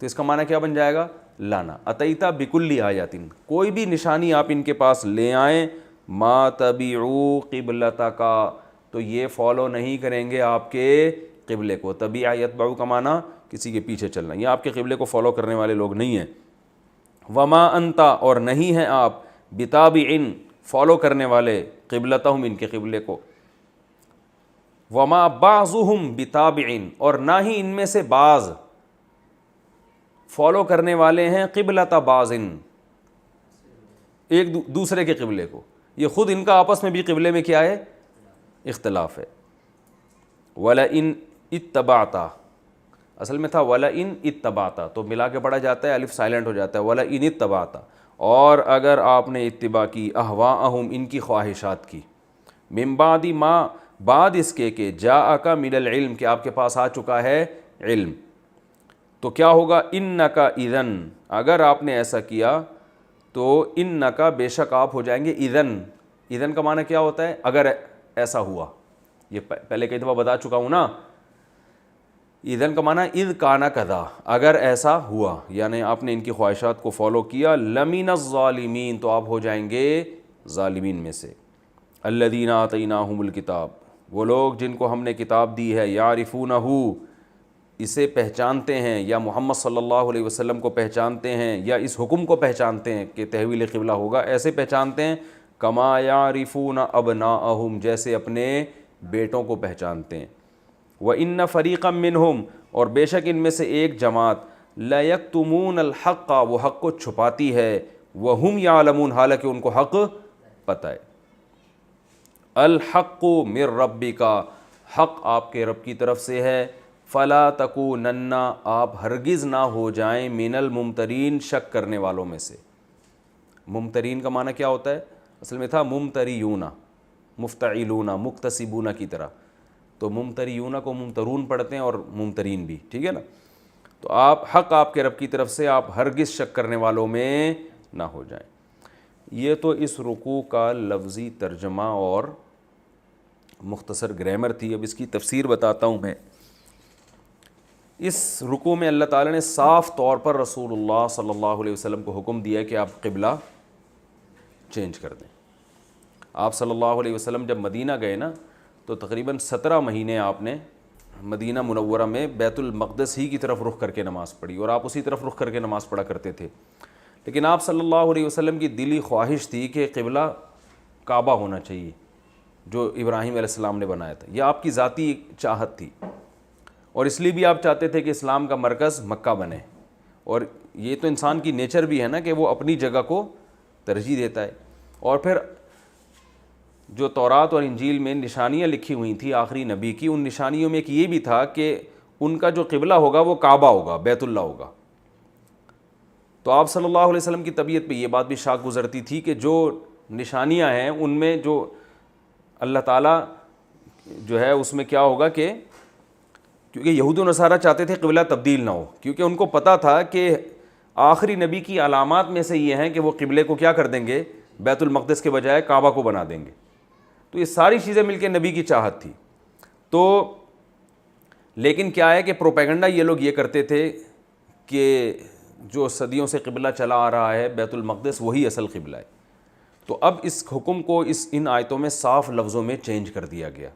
تو اس کا معنی کیا بن جائے گا؟ لانا. اتیتا بِكُلِّ آیَةٍ، کوئی بھی نشانی آپ ان کے پاس لے آئیں، ما تبعوا قبلتک، تو یہ فالو نہیں کریں گے آپ کے قبلے کو. تبیع یتبع کا معنی کسی کے پیچھے چلنا، یہ آپ کے قبلے کو فالو کرنے والے لوگ نہیں ہیں. وما انت، اور نہیں ہیں آپ، بتابع، فالو کرنے والے، قبلتہم، ان کے قبلے کو. وما بعضهم بتابع، اور نہ ہی ان میں سے بعض فالو کرنے والے ہیں، قبلۃ بعض، ایک دوسرے کے قبلے کو. یہ خود ان کا آپس میں بھی قبلے میں کیا ہے؟ اختلاف ہے. وَلَئِنْ اتَّبَعْتَ، اصل میں تھا وَلَئِنْ اتَّبَعْتَ، تو ملا کے پڑھا جاتا ہے، الف سائلنٹ ہو جاتا ہے. وَلَئِنْ اتَّبَعْتَ، اور اگر آپ نے اتباع کی، اہواءہم، ان کی خواہشات کی، من بعد ما، بعد اس کے کہ، جاءک من العلم، کہ آپ کے پاس آ چکا ہے علم، تو کیا ہوگا؟ انک اذن، اگر آپ نے ایسا کیا تو انک، بے شک آپ ہو جائیں گے، اذن. اذن کا معنی کیا ہوتا ہے؟ اگر ایسا ہوا. یہ پہلے کئی دفعہ بتا چکا ہوں نا. اذن کا معنی اذ کان کذا، اگر ایسا ہوا، یعنی آپ نے ان کی خواہشات کو فالو کیا، لمن الظالمین، تو آپ ہو جائیں گے ظالمین میں سے. الذین آتیناہم الکتاب، وہ لوگ جن کو ہم نے کتاب دی ہے، یعرفونہ، اسے پہچانتے ہیں، یا محمد صلی اللہ علیہ وسلم کو پہچانتے ہیں، یا اس حکم کو پہچانتے ہیں کہ تحویل قبلہ ہوگا، ایسے پہچانتے ہیں، کما یعرفون ابناءہم، جیسے اپنے بیٹوں کو پہچانتے ہیں. وَإِنَّ فَرِيقًا مِّنْهُمْ، اور بے شک ان میں سے ایک جماعت، لَيَكْتُمُونَ الْحَقَّ، وہ حق کو چھپاتی ہے، وَهُمْ يَعْلَمُونَ، حالانکہ ان کو حق پتہ ہے. الحق من ربک، حق آپ کے رب کی طرف سے ہے. فلا تکونن، آپ ہرگز نہ ہو جائیں، من الممترین، شک کرنے والوں میں سے. ممترین کا معنی کیا ہوتا ہے؟ اصل میں تھا ممتریون، مفتعلون، مکتسبون کی طرح. تو ممتریون کو ممترون پڑھتے ہیں اور ممترین بھی، ٹھیک ہے نا. تو آپ، حق آپ کے رب کی طرف سے، آپ ہرگز شک کرنے والوں میں نہ ہو جائیں. یہ تو اس رکوع کا لفظی ترجمہ اور مختصر گرامر تھی. اب اس کی تفسیر بتاتا ہوں میں. اس رکوع میں اللہ تعالیٰ نے صاف طور پر رسول اللہ صلی اللہ علیہ وسلم کو حکم دیا ہے کہ آپ قبلہ چینج کر دیں. آپ صلی اللہ علیہ وسلم جب مدینہ گئے نا، تو تقریباً 17 مہینے آپ نے مدینہ منورہ میں بیت المقدس ہی کی طرف رخ کر کے نماز پڑھی، اور آپ اسی طرف رخ کر کے نماز پڑھا کرتے تھے. لیکن آپ صلی اللہ علیہ وسلم کی دلی خواہش تھی کہ قبلہ کعبہ ہونا چاہیے، جو ابراہیم علیہ السلام نے بنایا تھا. یہ آپ کی ذاتی چاہت تھی، اور اس لیے بھی آپ چاہتے تھے کہ اسلام کا مرکز مکہ بنے. اور یہ تو انسان کی نیچر بھی ہے نا کہ وہ اپنی جگہ کو ترجیح دیتا ہے. اور پھر جو تورات اور انجیل میں نشانیاں لکھی ہوئی تھیں آخری نبی کی، ان نشانیوں میں ایک یہ بھی تھا کہ ان کا جو قبلہ ہوگا وہ کعبہ ہوگا، بیت اللہ ہوگا. تو آپ صلی اللہ علیہ وسلم کی طبیعت پہ یہ بات بھی شاک گزرتی تھی کہ جو نشانیاں ہیں ان میں جو اللہ تعالیٰ جو ہے اس میں کیا ہوگا، کہ کیونکہ یہود و نصارہ چاہتے تھے قبلہ تبدیل نہ ہو، کیونکہ ان کو پتہ تھا کہ آخری نبی کی علامات میں سے یہ ہیں کہ وہ قبلے کو کیا کر دیں گے، بیت المقدس کے بجائے کعبہ کو بنا دیں گے. تو یہ ساری چیزیں مل کے نبی کی چاہت تھی. تو لیکن کیا ہے کہ پروپیگنڈا یہ لوگ یہ کرتے تھے کہ جو صدیوں سے قبلہ چلا آ رہا ہے بیت المقدس وہی اصل قبلہ ہے. تو اب اس حکم کو ان آیتوں میں صاف لفظوں میں چینج کر دیا گیا.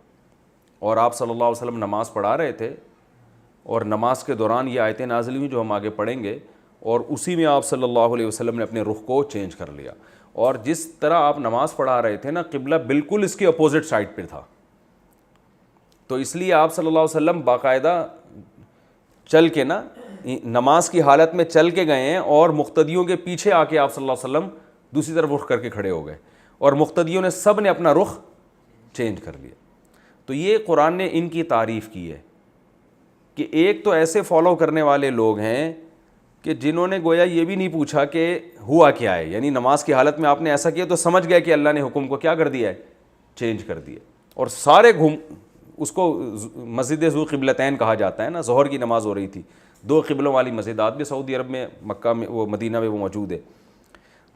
اور آپ صلی اللہ علیہ وسلم نماز پڑھا رہے تھے اور نماز کے دوران یہ آیتیں نازل ہوئیں جو ہم آگے پڑھیں گے, اور اسی میں آپ صلی اللہ علیہ وسلم نے اپنے رخ کو چینج کر لیا. اور جس طرح آپ نماز پڑھا رہے تھے نا, قبلہ بالکل اس کے اپوزٹ سائڈ پہ تھا. تو اس لیے آپ صلی اللہ علیہ وسلم باقاعدہ چل کے نا نماز کی حالت میں چل کے گئے ہیں, اور مقتدیوں کے پیچھے آ کے آپ صلی اللہ علیہ وسلم دوسری طرف رخ کر کے کھڑے ہو گئے, اور مقتدیوں نے سب نے اپنا رخ چینج کر لیا. تو یہ قرآن نے ان کی تعریف کی ہے کہ ایک تو ایسے فالو کرنے والے لوگ ہیں کہ جنہوں نے گویا یہ بھی نہیں پوچھا کہ ہوا کیا ہے, یعنی نماز کی حالت میں آپ نے ایسا کیا تو سمجھ گئے کہ اللہ نے حکم کو کیا کر دیا ہے, چینج کر دیا. اور سارے اس کو مسجد ذو قبلتین کہا جاتا ہے نا. ظہر کی نماز ہو رہی تھی, دو قبلوں والی مسجد آج بھی سعودی عرب میں, مکہ میں, وہ مدینہ میں وہ موجود ہے.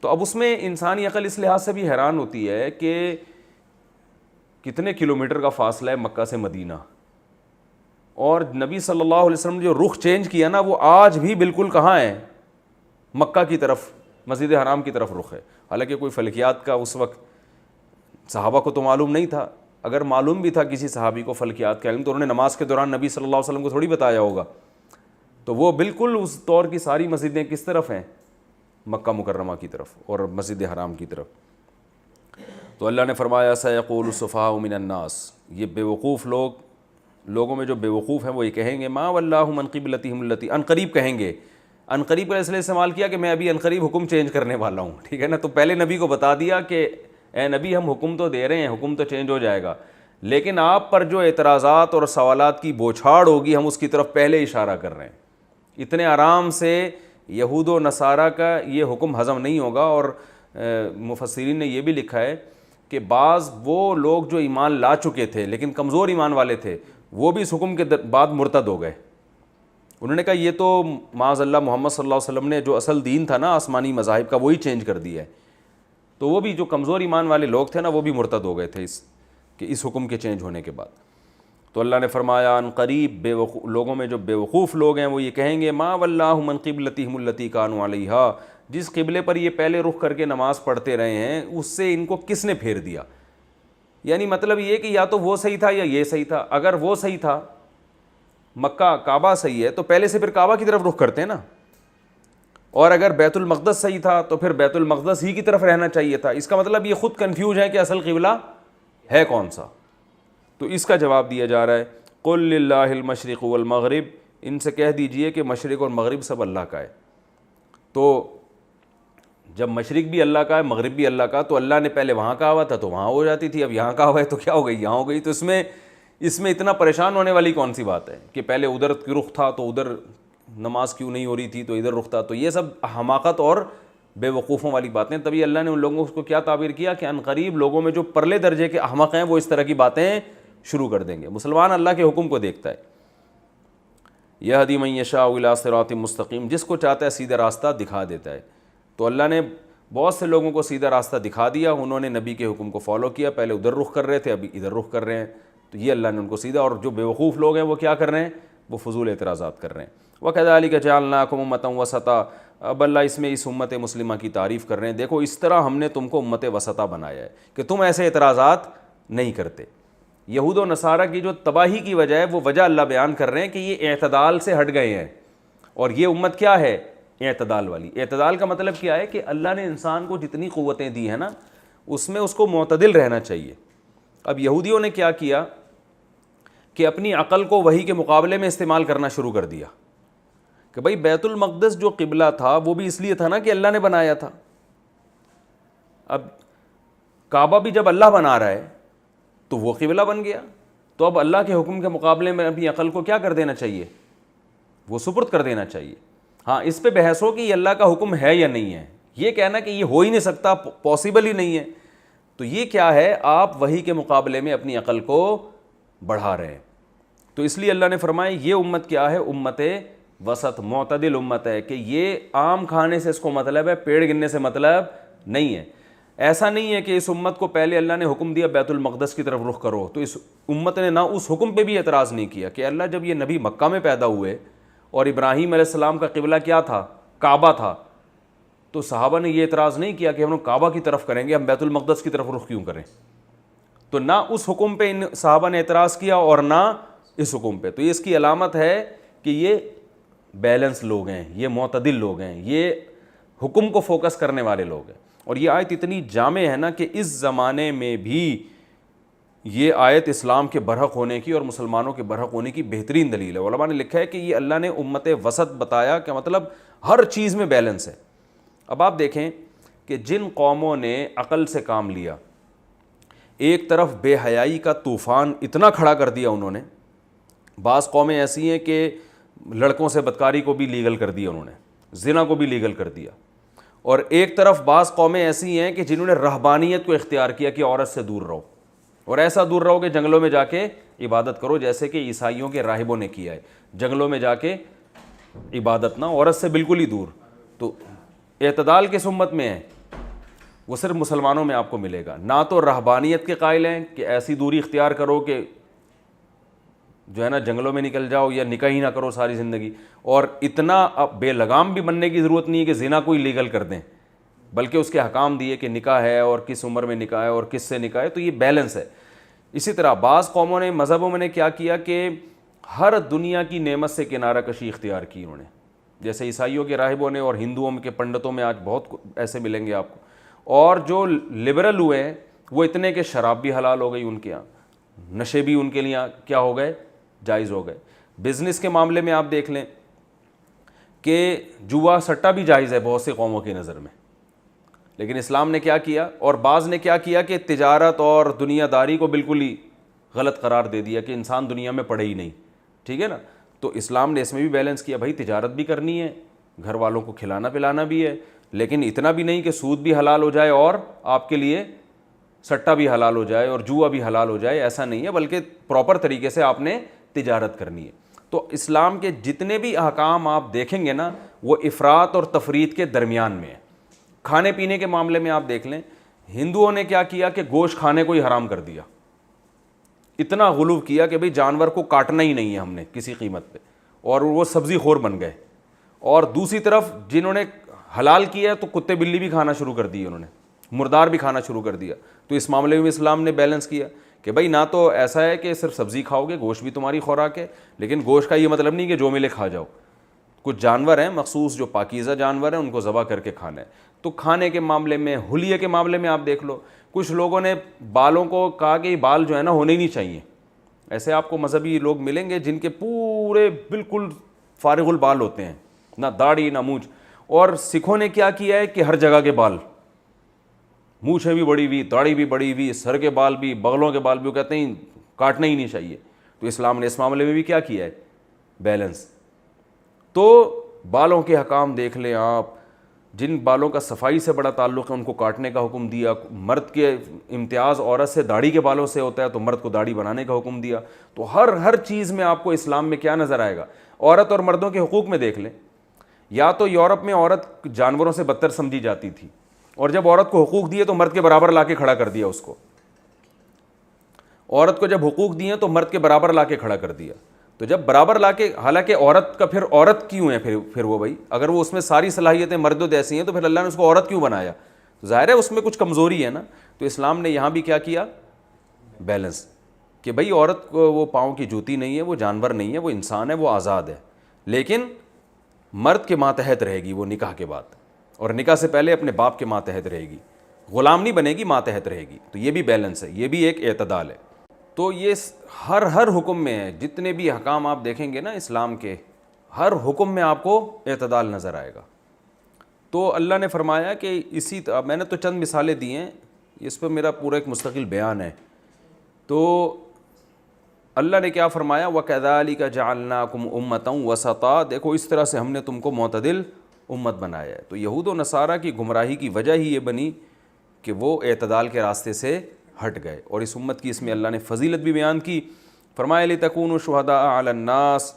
تو اب اس میں انسانی عقل اس لحاظ سے بھی حیران ہوتی ہے کہ کتنے کلومیٹر کا فاصلہ ہے مکہ سے مدینہ, اور نبی صلی اللہ علیہ وسلم نے جو رخ چینج کیا نا وہ آج بھی بالکل کہاں ہے, مکہ کی طرف, مسجد حرام کی طرف رخ ہے. حالانکہ کوئی فلکیات کا اس وقت صحابہ کو تو معلوم نہیں تھا. اگر معلوم بھی تھا کسی صحابی کو فلکیات کا علم تو انہوں نے نماز کے دوران نبی صلی اللہ علیہ وسلم کو تھوڑی بتایا ہوگا. تو وہ بالکل اس دور کی ساری مسجدیں کس طرف ہیں, مکہ مکرمہ کی طرف اور مسجد حرام کی طرف. تو اللہ نے فرمایا سیقول السفہاء من الناس, یہ بے وقوف لوگوں میں جو بے وقوف ہیں وہ یہ کہیں گے ما واللہ من قبلتہم التی, ان قریب کہیں گے. ان قریب کا اس لیے استعمال کیا کہ میں ابھی ان قریب حکم چینج کرنے والا ہوں, ٹھیک ہے نا. تو پہلے نبی کو بتا دیا کہ اے نبی ہم حکم تو دے رہے ہیں, حکم تو چینج ہو جائے گا, لیکن آپ پر جو اعتراضات اور سوالات کی بوچھاڑ ہوگی ہم اس کی طرف پہلے اشارہ کر رہے ہیں. اتنے آرام سے یہود و نصارہ کا یہ حکم ہضم نہیں ہوگا. اور مفسرین نے یہ بھی لکھا ہے کہ بعض وہ لوگ جو ایمان لا چکے تھے لیکن کمزور ایمان والے تھے وہ بھی اس حکم کے بعد مرتد ہو گئے. انہوں نے کہا یہ تو معاذ اللہ محمد صلی اللہ علیہ وسلم نے جو اصل دین تھا نا آسمانی مذاہب کا وہی چینج کر دیا ہے. تو وہ بھی جو کمزور ایمان والے لوگ تھے نا وہ بھی مرتد ہو گئے تھے اس حکم کے چینج ہونے کے بعد. تو اللہ نے فرمایا ان قریب لوگوں میں جو بے وقوف لوگ ہیں وہ یہ کہیں گے ما واللہ من قبلتہم التی کانوا علیہا, جس قبلے پر یہ پہلے رخ کر کے نماز پڑھتے رہے ہیں اس سے ان کو کس نے پھیر دیا. یعنی مطلب یہ کہ یا تو وہ صحیح تھا یا یہ صحیح تھا. اگر وہ صحیح تھا, مکہ کعبہ صحیح ہے, تو پہلے سے پھر کعبہ کی طرف رخ کرتے ہیں نا. اور اگر بیت المقدس صحیح تھا تو پھر بیت المقدس ہی کی طرف رہنا چاہیے تھا. اس کا مطلب یہ خود کنفیوز ہے کہ اصل قبلہ ہے کون سا. تو اس کا جواب دیا جا رہا ہے قل للہ المشرق والمغرب, ان سے کہہ دیجئے کہ مشرق اور مغرب سب اللہ کا ہے. تو جب مشرق بھی اللہ کا ہے مغرب بھی اللہ کا, تو اللہ نے پہلے وہاں کہا ہوا تھا تو وہاں ہو جاتی تھی, اب یہاں کہا ہوا ہے تو کیا ہو گئی, یہاں ہو گئی. تو اس میں اتنا پریشان ہونے والی کون سی بات ہے کہ پہلے ادھر رخ تھا تو ادھر نماز کیوں نہیں ہو رہی تھی تو ادھر رخ تھا. تو یہ سب حماقت اور بے وقوفوں والی باتیں. تبھی اللہ نے ان لوگوں کو کیا تعبیر کیا کہ ان قریب لوگوں میں جو پرلے درجے کے احمق ہیں وہ اس طرح کی باتیں شروع کر دیں گے. مسلمان اللہ کے حکم کو دیکھتا ہے. یہدی من یشاء الی صراط مستقیم, جس کو چاہتا ہے سیدھا راستہ دکھا دیتا ہے. تو اللہ نے بہت سے لوگوں کو سیدھا راستہ دکھا دیا, انہوں نے نبی کے حکم کو فالو کیا, پہلے ادھر رخ کر رہے تھے ابھی ادھر رخ کر رہے ہیں. تو یہ اللہ نے ان کو سیدھا, اور جو بے وقوف لوگ ہیں وہ کیا کر رہے ہیں, وہ فضول اعتراضات کر رہے ہیں. وَكَذَلِكَ جَعَلْنَاكُمْ أُمَّةً وَسَطًا, اب اللہ اس میں اس امت مسلمہ کی تعریف کر رہے ہیں, دیکھو اس طرح ہم نے تم کو امت وسطا بنایا ہے کہ تم ایسے اعتراضات نہیں کرتے. یہود و نصارہ کی جو تباہی کی وجہ ہے وہ وجہ اللہ بیان کر رہے ہیں کہ یہ اعتدال سے ہٹ گئے ہیں, اور یہ امت کیا ہے, اعتدال والی. اعتدال کا مطلب کیا ہے کہ اللہ نے انسان کو جتنی قوتیں دی ہیں نا اس میں اس کو معتدل رہنا چاہیے. اب یہودیوں نے کیا کیا کہ اپنی عقل کو وحی کے مقابلے میں استعمال کرنا شروع کر دیا کہ بھائی بیت المقدس جو قبلہ تھا وہ بھی اس لیے تھا نا کہ اللہ نے بنایا تھا. اب کعبہ بھی جب اللہ بنا رہا ہے تو وہ قبلہ بن گیا, تو اب اللہ کے حکم کے مقابلے میں اپنی عقل کو کیا کر دینا چاہیے, وہ سپرد کر دینا چاہیے. ہاں اس پہ بحث ہو کہ یہ اللہ کا حکم ہے یا نہیں ہے, یہ کہنا کہ یہ ہو ہی نہیں سکتا, پاسبل ہی نہیں ہے, تو یہ کیا ہے, آپ وحی کے مقابلے میں اپنی عقل کو بڑھا رہے ہیں. تو اس لیے اللہ نے فرمایا یہ امت کیا ہے, امت وسط معتدل امت ہے کہ یہ عام کھانے سے اس کو مطلب ہے, پیڑ گننے سے مطلب نہیں ہے. ایسا نہیں ہے کہ اس امت کو پہلے اللہ نے حکم دیا بیت المقدس کی طرف رخ کرو تو اس امت نے نہ اس حکم پہ بھی اعتراض نہیں کیا کہ اللہ جب یہ نبی مکہ میں پیدا ہوئے اور ابراہیم علیہ السلام کا قبلہ کیا تھا, کعبہ تھا, تو صحابہ نے یہ اعتراض نہیں کیا کہ ہم لوگ کعبہ کی طرف کریں گے, ہم بیت المقدس کی طرف رخ کیوں کریں. تو نہ اس حکم پہ ان صحابہ نے اعتراض کیا اور نہ اس حکم پہ. تو یہ اس کی علامت ہے کہ یہ بیلنس لوگ ہیں, یہ معتدل لوگ ہیں, یہ حکم کو فوکس کرنے والے لوگ ہیں. اور یہ آیت اتنی جامع ہے نا کہ اس زمانے میں بھی یہ آیت اسلام کے برحق ہونے کی اور مسلمانوں کے برحق ہونے کی بہترین دلیل ہے. علماء نے لکھا ہے کہ یہ اللہ نے امت وسط بتایا کہ مطلب ہر چیز میں بیلنس ہے. اب آپ دیکھیں کہ جن قوموں نے عقل سے کام لیا, ایک طرف بے حیائی کا طوفان اتنا کھڑا کر دیا انہوں نے, بعض قومیں ایسی ہیں کہ لڑکوں سے بدکاری کو بھی لیگل کر دیا انہوں نے, زنا کو بھی لیگل کر دیا. اور ایک طرف بعض قومیں ایسی ہیں کہ جنہوں نے رہبانیت کو اختیار کیا کہ عورت سے دور رہو, اور ایسا دور رہو کہ جنگلوں میں جا کے عبادت کرو, جیسے کہ عیسائیوں کے راہبوں نے کیا ہے, جنگلوں میں جا کے عبادت نہ, عورت سے بالکل ہی دور. تو اعتدال کس امت میں ہے؟ وہ صرف مسلمانوں میں آپ کو ملے گا. نہ تو رہبانیت کے قائل ہیں کہ ایسی دوری اختیار کرو کہ جو ہے نا جنگلوں میں نکل جاؤ یا نکاح ہی نہ کرو ساری زندگی, اور اتنا بے لگام بھی بننے کی ضرورت نہیں ہے کہ زنا کوئی لیگل کر دیں, بلکہ اس کے حکام دیے کہ نکاح ہے اور کس عمر میں نکاح ہے اور کس سے نکاح ہے. تو یہ بیلنس ہے. اسی طرح بعض قوموں نے مذہبوں میں نے کیا کیا کہ ہر دنیا کی نعمت سے کنارہ کشی اختیار کی انہوں نے, جیسے عیسائیوں کے راہبوں نے اور ہندوؤں کے پنڈتوں میں آج بہت ایسے ملیں گے آپ کو. اور جو لبرل ہوئے ہیں وہ اتنے کہ شراب بھی حلال ہو گئی ان کے یہاں, نشے بھی ان کے لیے کیا ہو گئے, جائز ہو گئے. بزنس کے معاملے میں آپ دیکھ لیں کہ جوا سٹا بھی جائز ہے بہت سی قوموں کی نظر میں, لیکن اسلام نے کیا کیا, اور بعض نے کیا کیا کہ تجارت اور دنیا داری کو بالکل ہی غلط قرار دے دیا کہ انسان دنیا میں پڑے ہی نہیں. ٹھیک ہے نا, تو اسلام نے اس میں بھی بیلنس کیا, بھائی تجارت بھی کرنی ہے, گھر والوں کو کھلانا پلانا بھی ہے, لیکن اتنا بھی نہیں کہ سود بھی حلال ہو جائے اور آپ کے لیے سٹا بھی حلال ہو جائے اور جوا بھی حلال ہو جائے, ایسا نہیں ہے, بلکہ پراپر طریقے سے آپ نے تجارت کرنی ہے. تو اسلام کے جتنے بھی احکام آپ دیکھیں گے نا وہ افراط اور تفریط کے درمیان میں ہے. کھانے پینے کے معاملے میں آپ دیکھ لیں, ہندوؤں نے کیا کیا کہ گوشت کھانے کو ہی حرام کر دیا, اتنا غلو کیا کہ بھئی جانور کو کاٹنا ہی نہیں ہے ہم نے کسی قیمت پہ, اور وہ سبزی خور بن گئے. اور دوسری طرف جنہوں نے حلال کیا تو کتے بلی بھی کھانا شروع کر دی, انہوں نے مردار بھی کھانا شروع کر دیا. تو اس معاملے میں اسلام نے بیلنس کیا کہ بھائی نہ تو ایسا ہے کہ صرف سبزی کھاؤ گے, گوشت بھی تمہاری خوراک ہے, لیکن گوشت کا یہ مطلب نہیں کہ جو ملے کھا جاؤ. کچھ جانور ہیں مخصوص جو پاکیزہ جانور ہیں ان کو ذبح کر کے کھانا ہے. تو کھانے کے معاملے میں, حلیے کے معاملے میں آپ دیکھ لو, کچھ لوگوں نے بالوں کو کہا کہ یہ بال جو ہے نا ہونے ہی نہیں چاہیے. ایسے آپ کو مذہبی لوگ ملیں گے جن کے پورے بالکل فارغ البال ہوتے ہیں, نہ داڑھی نہ مونچھ. اور سکھوں نے کیا کیا ہے کہ ہر جگہ کے بال, مونچھیں بھی بڑی ہوئی, داڑھی بھی بڑی ہوئی, سر کے بال بھی, بغلوں کے بال بھی, وہ کہتے ہیں کاٹنا ہی نہیں چاہیے. تو اسلام نے اس معاملے میں بھی کیا کیا ہے, بیلنس. تو بالوں کے حکام دیکھ لیں آپ, جن بالوں کا صفائی سے بڑا تعلق ہے ان کو کاٹنے کا حکم دیا. مرد کے امتیاز عورت سے داڑھی کے بالوں سے ہوتا ہے تو مرد کو داڑھی بنانے کا حکم دیا. تو ہر چیز میں آپ کو اسلام میں کیا نظر آئے گا. عورت اور مردوں کے حقوق میں دیکھ لیں, یا تو یورپ میں عورت جانوروں سے بدتر سمجھی جاتی تھی, اور جب عورت کو حقوق دیے تو مرد کے برابر لا کے کھڑا کر دیا اس کو. عورت کو جب حقوق دیے تو مرد کے برابر لا کے کھڑا کر دیا. تو جب برابر لا کے, حالانکہ عورت کا پھر عورت کیوں ہے پھر وہ بھائی, اگر وہ اس میں ساری صلاحیتیں مرد و ایسی ہیں تو پھر اللہ نے اس کو عورت کیوں بنایا؟ ظاہر ہے اس میں کچھ کمزوری ہے نا. تو اسلام نے یہاں بھی کیا کیا, بیلنس, کہ بھائی عورت کو وہ پاؤں کی جوتی نہیں ہے, وہ جانور نہیں ہے, وہ انسان ہے, وہ آزاد ہے, لیکن مرد کے ماتحت رہے گی وہ نکاح کے بعد, اور نکاح سے پہلے اپنے باپ کے ماتحت رہے گی, غلام نہیں بنے گی, ماتحت رہے گی. تو یہ بھی بیلنس ہے, یہ بھی ایک اعتدال ہے. تو یہ ہر حکم میں ہے, جتنے بھی احکام آپ دیکھیں گے نا اسلام کے, ہر حکم میں آپ کو اعتدال نظر آئے گا. تو اللہ نے فرمایا کہ میں نے تو چند مثالیں دی ہیں, اس پہ میرا پورا ایک مستقل بیان ہے. تو اللہ نے کیا فرمایا, وَكَذَلِكَ جَعَلْنَاكُمْ أُمَّةً وَسَطًا, دیکھو اس طرح سے ہم نے تم کو معتدل امت بنایا ہے. تو یہود و نصارہ کی گمراہی کی وجہ ہی یہ بنی کہ وہ اعتدال کے راستے سے ہٹ گئے, اور اس امت کی اس میں اللہ نے فضیلت بھی بیان کی. فرمایا لِتَكُونُوا شُهَدَاءَ عَلَى النَّاسِ,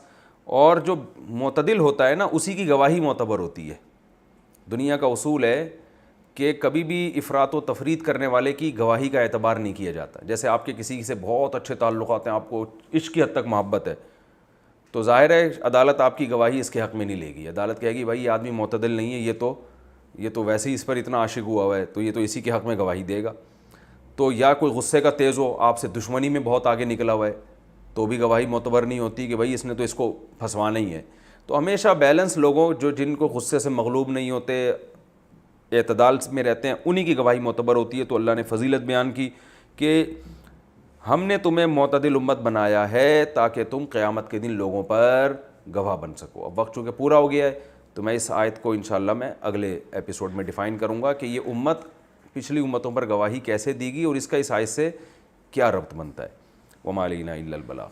اور جو معتدل ہوتا ہے نا اسی کی گواہی معتبر ہوتی ہے. دنیا کا اصول ہے کہ کبھی بھی افراط و تفریط کرنے والے کی گواہی کا اعتبار نہیں کیا جاتا. جیسے آپ کے کسی سے بہت اچھے تعلقات ہیں, آپ کو عشق کی حد تک محبت ہے, تو ظاہر ہے عدالت آپ کی گواہی اس کے حق میں نہیں لے گی. عدالت کہے گی بھائی یہ آدمی معتدل نہیں ہے, یہ تو ویسے ہی اس پر اتنا عاشق ہوا ہے, تو یہ تو اسی کے حق میں گواہی دے گا. تو یا کوئی غصے کا تیز ہو, آپ سے دشمنی میں بہت آگے نکلا ہوا ہے, تو بھی گواہی معتبر نہیں ہوتی کہ بھائی اس نے تو اس کو پھنسوانا ہی ہے. تو ہمیشہ بیلنس لوگوں جن کو غصے سے مغلوب نہیں ہوتے, اعتدال میں رہتے ہیں, انہی کی گواہی معتبر ہوتی ہے. تو اللہ نے فضیلت بیان کی کہ ہم نے تمہیں معتدل امت بنایا ہے تاکہ تم قیامت کے دن لوگوں پر گواہ بن سکو. اب وقت چونکہ پورا ہو گیا ہے تو میں اس آیت کو انشاءاللہ میں اگلے ایپیسوڈ میں ڈیفائن کروں گا کہ یہ امت پچھلی امتوں پر گواہی کیسے دی گی اور اس کا اس آیت سے کیا ربط بنتا ہے. وما علینا الا البلاغ.